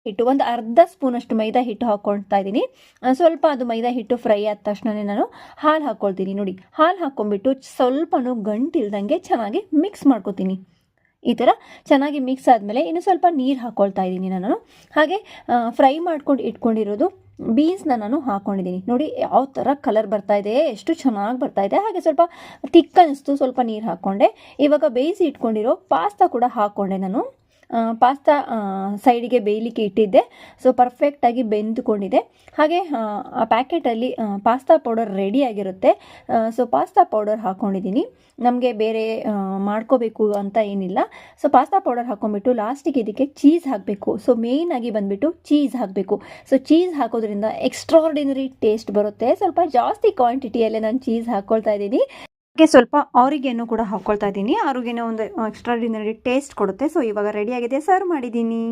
ಹಿಟ್ಟು ಒಂದು ಅರ್ಧ ಸ್ಪೂನಷ್ಟು ಮೈದಾ ಹಿಟ್ಟು ಹಾಕ್ಕೊಳ್ತಾ ಇದ್ದೀನಿ. ಸ್ವಲ್ಪ ಅದು ಮೈದಾ ಹಿಟ್ಟು ಫ್ರೈ ಆದ ತಕ್ಷಣವೇ ನಾನು ಹಾಲು ಹಾಕ್ಕೊಳ್ತೀನಿ. ನೋಡಿ, ಹಾಲು ಹಾಕ್ಕೊಂಡ್ಬಿಟ್ಟು ಸ್ವಲ್ಪನೂ ಗಂಟಿಲ್ದಂಗೆ ಚೆನ್ನಾಗಿ ಮಿಕ್ಸ್ ಮಾಡ್ಕೊತೀನಿ. ಈ ಥರ ಚೆನ್ನಾಗಿ ಮಿಕ್ಸ್ ಆದಮೇಲೆ ಇನ್ನು ಸ್ವಲ್ಪ ನೀರು ಹಾಕ್ಕೊಳ್ತಾ ಇದ್ದೀನಿ ನಾನು. ಹಾಗೆ ಫ್ರೈ ಮಾಡ್ಕೊಂಡು ಇಟ್ಕೊಂಡಿರೋದು ಬೀನ್ಸ್ನ ನಾನು ಹಾಕ್ಕೊಂಡಿದ್ದೀನಿ. ನೋಡಿ ಯಾವ ಥರ ಕಲರ್ ಬರ್ತಾ ಇದೆ, ಎಷ್ಟು ಚೆನ್ನಾಗಿ ಬರ್ತಾ ಇದೆ. ಹಾಗೆ ಸ್ವಲ್ಪ ತಿಕ್ ಅನ್ನಿಸ್ತು, ಸ್ವಲ್ಪ ನೀರು ಹಾಕ್ಕೊಂಡೆ. ಇವಾಗ ಬೇಯಿಸಿ ಇಟ್ಕೊಂಡಿರೋ ಪಾಸ್ತಾ ಕೂಡ ಹಾಕ್ಕೊಂಡೆ ನಾನು. ಪಾಸ್ತಾ ಸೈಡಿಗೆ ಬೇಯಲಿಕ್ಕೆ ಇಟ್ಟಿದ್ದೆ. ಸೊ ಪರ್ಫೆಕ್ಟಾಗಿ ಬೆಂದುಕೊಂಡಿದೆ. ಹಾಗೆ ಆ ಪ್ಯಾಕೆಟಲ್ಲಿ ಪಾಸ್ತಾ ಪೌಡರ್ ರೆಡಿಯಾಗಿರುತ್ತೆ. ಸೊ ಪಾಸ್ತಾ ಪೌಡರ್ ಹಾಕ್ಕೊಂಡಿದ್ದೀನಿ. ನಮಗೆ ಬೇರೆ ಮಾಡ್ಕೋಬೇಕು ಅಂತ ಏನಿಲ್ಲ. ಸೊ ಪಾಸ್ತಾ ಪೌಡರ್ ಹಾಕ್ಕೊಂಡ್ಬಿಟ್ಟು ಲಾಸ್ಟಿಗೆ ಇದಕ್ಕೆ ಚೀಸ್ ಹಾಕಬೇಕು. ಸೊ ಮೇಯ್ನಾಗಿ ಬಂದುಬಿಟ್ಟು ಚೀಸ್ ಹಾಕಬೇಕು. ಸೊ ಚೀಸ್ ಹಾಕೋದ್ರಿಂದ ಎಕ್ಸ್ಟ್ರಾರ್ಡಿನರಿ ಟೇಸ್ಟ್ ಬರುತ್ತೆ. ಸ್ವಲ್ಪ ಜಾಸ್ತಿ ಕ್ವಾಂಟಿಟಿಯಲ್ಲೇ ನಾನು ಚೀಸ್ ಹಾಕ್ಕೊಳ್ತಾ ಇದ್ದೀನಿ. ಹಾಗೆ ಸ್ವಲ್ಪ ಆರಿಗೆನೋ ಕೂಡ ಹಾಕ್ಕೊಳ್ತಾ ಇದ್ದೀನಿ. ಆರಿಗೆನೋ ಒಂದು ಎಕ್ಸ್ಟ್ರಾರ್ಡಿನರಿ ಟೇಸ್ಟ್ ಕೊಡುತ್ತೆ. ಸೊ ಇವಾಗ ರೆಡಿಯಾಗಿದೆ, ಸರ್ವ್ ಮಾಡಿದ್ದೀನಿ.